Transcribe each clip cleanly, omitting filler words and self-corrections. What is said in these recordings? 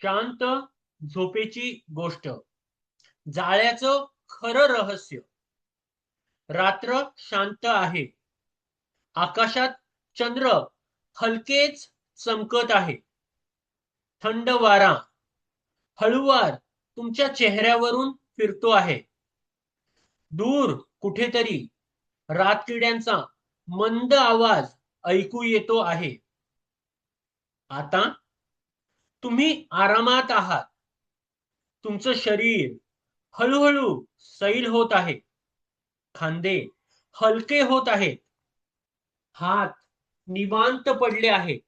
शांत झोपेची गोष्ट. जाळ्याचं खरं रहस्य. रात्र शांत आहे. आकाशात चंद्र हलकेच चमकत आहे. थंड वारा हळूवार तुमच्या चेहऱ्यावरून फिरतो आहे. दूर कुठेतरी रातकिड्यांचा मंद आवाज ऐकू येतो आहे. आता तुम्ही आरामात आहात. तुमचं शरीर हळूहळू सैल होत आहे. खांदे हलके होत आहेत. हात निवांत पडले आहेत.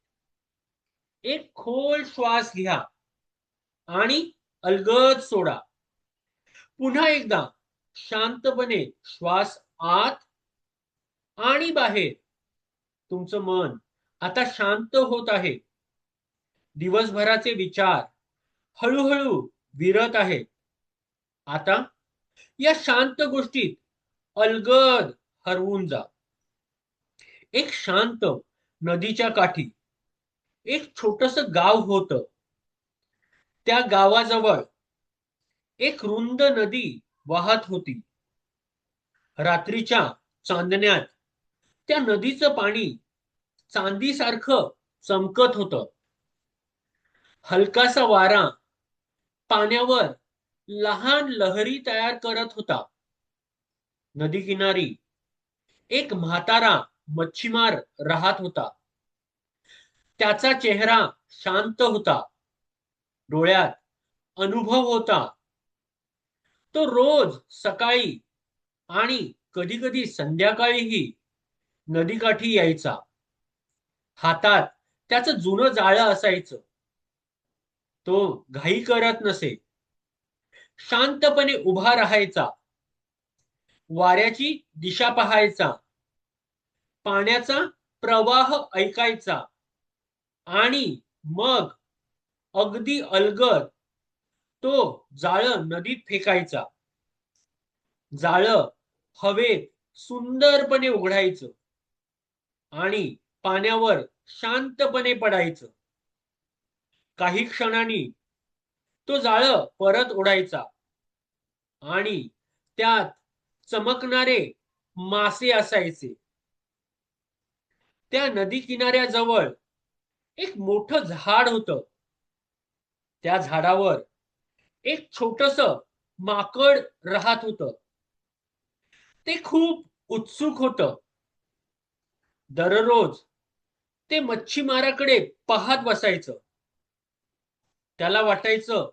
एक खोल श्वास घ्या आणि अलगद सोडा. पुन्हा एकदा शांतपणे श्वास आत आणि बाहेर. तुमचं मन आता शांत होत आहे. दिवसभराचे विचार हळूहळू विरत आहेत. आता या शांत गोष्टीत अलगद हरवून जा. एक शांत नदीच्या काठी एक छोटस गाव होतं. त्या गावाजवळ एक रुंद नदी वाहत होती. रात्रीच्या चांदण्यात त्या नदीचं पाणी चांदीसारखं चमकत होतं. हलकासा वारा पाण्यावर लहान लहरी तयार करत होता. नदी किनारी एक म्हातारा मच्छीमार राहत होता. त्याचा चेहरा शांत होता. डोळ्यात अनुभव होता. तो रोज सकाळी आणि कधी कधी संध्याकाळीही नदीकाठी यायचा. हातात त्याचं जुनं जाळं असायचं. तो घाई करत नसे. शांतपणे उभा राहायचा. वाऱ्याची दिशा पाहायचा. पाण्याचा प्रवाह ऐकायचा आणि मग अगदी अलगद तो जाळं नदीत फेकायचा. जाळं हवेत सुंदरपणे उघडायचं आणि पाण्यावर शांतपणे पडायचं. काही क्षणांनी तो जाळं परत ओढायचा आणि त्यात चमकणारे मासे असायचे. त्या नदी किनाऱ्याजवळ एक मोठं झाड होतं. त्या झाडावर एक छोटस माकड राहत होतं. ते खूप उत्सुक होतं. दररोज ते मच्छीमाराकडे पाहत बसायचं. त्याला वाटायचं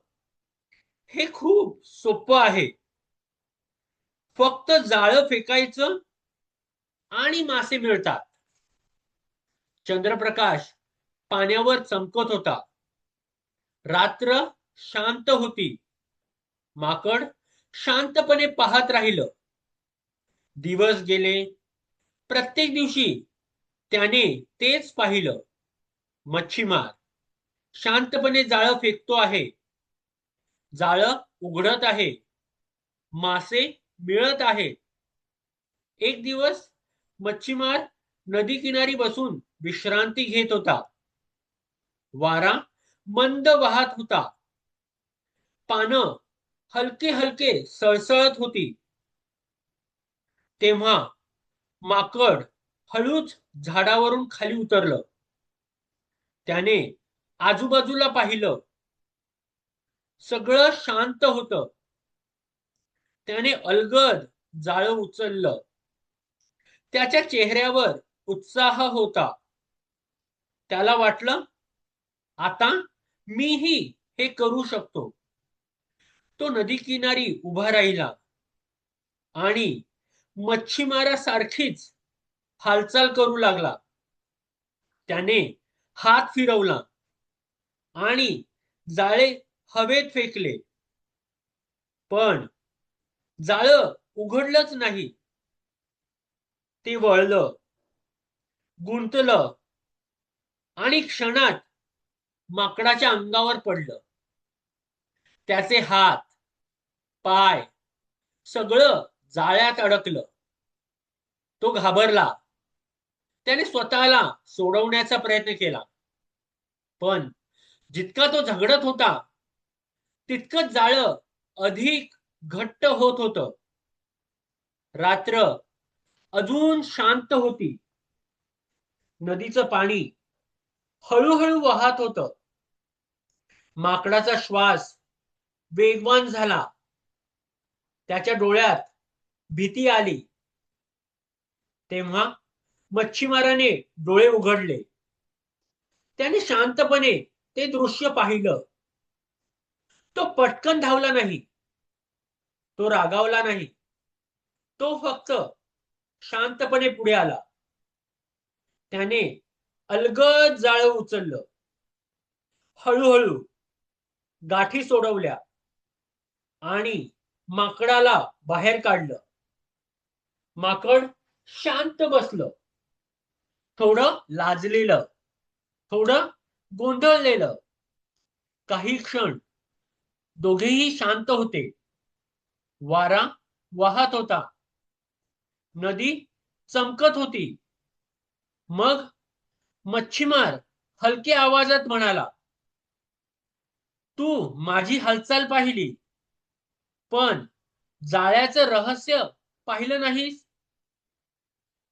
हे खूप सोपं आहे. फक्त जाळं फेकायचं आणि मासे मिळतात. चंद्रप्रकाश पाण्यावर चमकत होता. रात्र शांत होती. माकड शांतपणे पाहत राहिलं. दिवस गेले. प्रत्येक दिवशी त्याने तेच पाहिलं. मच्छीमार शांतपणे जाळं फेकतो आहे. जाळं उघडत आहे. मासे मिळत आहेत. एक दिवस मच्छीमार नदी किनारी बसून विश्रांती घेत होता. वारा मंद वाहत होता. पानं हलके हलके सळसळत होती. तेव्हा माकड हळूच झाडावरून खाली उतरलं. त्याने आजूबाजूला पाहिलं. सगळं शांत होतं. त्याने अलगद जाळं उचललं. त्याच्या चेहऱ्यावर उत्साह होता. त्याला वाटलं आता मीही हे करू शकतो. तो नदी किनारी उभा राहिला आणि मच्छीमारासारखीच हालचाल करू लागला. त्याने हात फिरवला आणि जाळे हवेत फेकले. पण जाळं उघडलंच नाही. ते वळलं, गुंतलं आणि क्षणात माकडाच्या अंगावर पडलं. त्याचे हात, पाय सगळं जाळ्यात अडकलं. तो घाबरला. त्याने स्वतःला सोडवण्याचा प्रयत्न केला. पण जितका तो झगडत होता तितकंच जाळं अधिक घट्ट होत होतं. रात्र अजून शांत होती. नदीचं पाणी हळूहळू वाहत होतं. माकडाचा श्वास वेगवान झाला. त्याच्या डोळ्यात भीती आली. तेव्हा मच्छीमाराने डोळे उघडले. त्याने शांतपणे ते दृश्य पाहिलं. तो पटकन धावला नाही. तो रागावला नाही. तो फक्त शांतपणे पुढे आला. त्याने अलगद जाळं उचललं. हळूहळू गाठी सोडवल्या आणि माकडाला बाहेर काढलं. माकड शांत बसलं. थोडं लाजलेलं, थोडं गोंधळलेलं. काही क्षण दोघेही शांत होते. वारा वाहत होता. नदी चमकत होती. मग मच्छीमार हलक्या आवाजात म्हणाला, तू माझी हालचाल पाहिली, पण जाळ्याचं रहस्य पाहिलं नाहीस.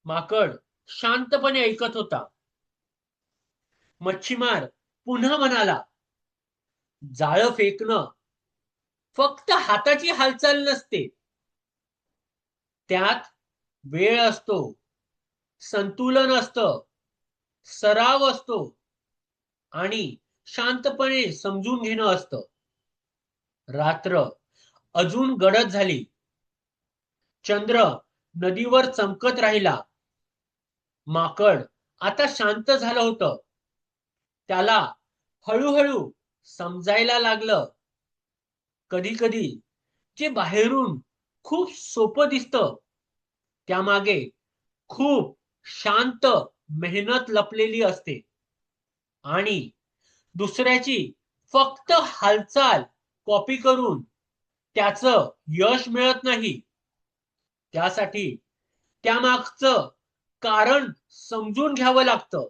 माकड शांतपणे ऐकत होता. मच्छीमार पुन्हा म्हणाला, जाळं फेकणं फक्त हाताची हालचाल नसते. त्यात वेळ असतो, संतुलन असतं, सराव असतो आणि शांतपणे समजून घेणं असतं. रात्र अजून गडद झाली. चंद्र नदीवर चमकत राहिला. माकड आता शांत झालं होतं. त्याला हळूहळू समजायला लागलं, कधी कधी जे बाहेरून खूप सोपं दिसतं, त्यामागे खूप शांत मेहनत लपलेली असते. आणि दुसऱ्याची फक्त हालचाल कॉपी करून त्याचं यश मिळत नाही. त्यासाठी त्यामागचं कारण समजून घ्यावं लागतं.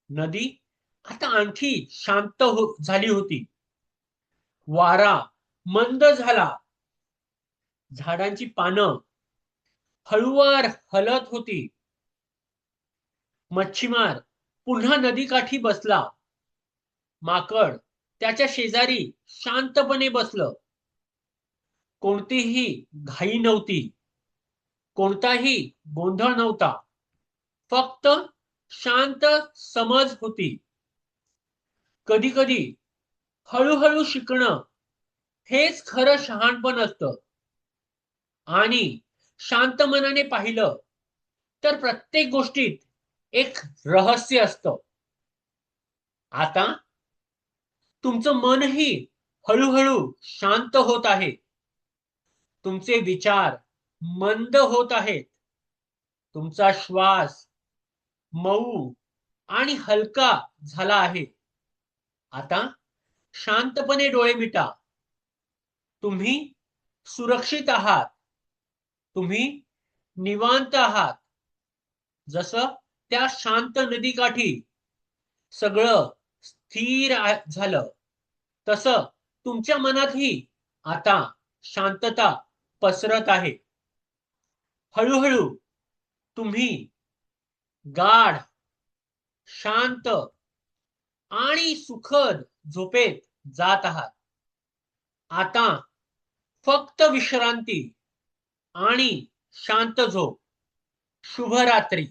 नदी आता आणखी शांत झाली होती. वारा मंद झाला. झाडांची पानं हळूवार हलत होती. मच्छीमार पुन्हा नदीकाठी बसला. माकड त्याच्या शेजारी शांतपणे बसलं. कोणतीही घाई नव्हती. कोणताही गोंधळ नव्हता. फक्त शांत समज होती. कधी कधी हळूहळू शिकणं हेच खरं शहाणपण असतं. आणि शांत मनाने पाहिलं तर प्रत्येक गोष्टीत एक रहस्य असतं. आता तुमचं मनही हळूहळू शांत होत आहे. तुमचे विचार मंद होत आहेत. तुमचा श्वास मऊ आणि हलका झाला आहे. आता शांतपणे डोळे मिटा. तुम्ही सुरक्षित आहात. तुम्ही निवांत आहात. जसं त्या शांत नदीकाठी सगळं स्थिर झालं, तसं तुमच्या मनातही आता शांतता पसरत आहे. हळूहळू तुम्ही गाढ, शांत आणि सुखद झोपेत जात आहात. आता फक्त विश्रांती आणि शांत झोप. शुभरात्री.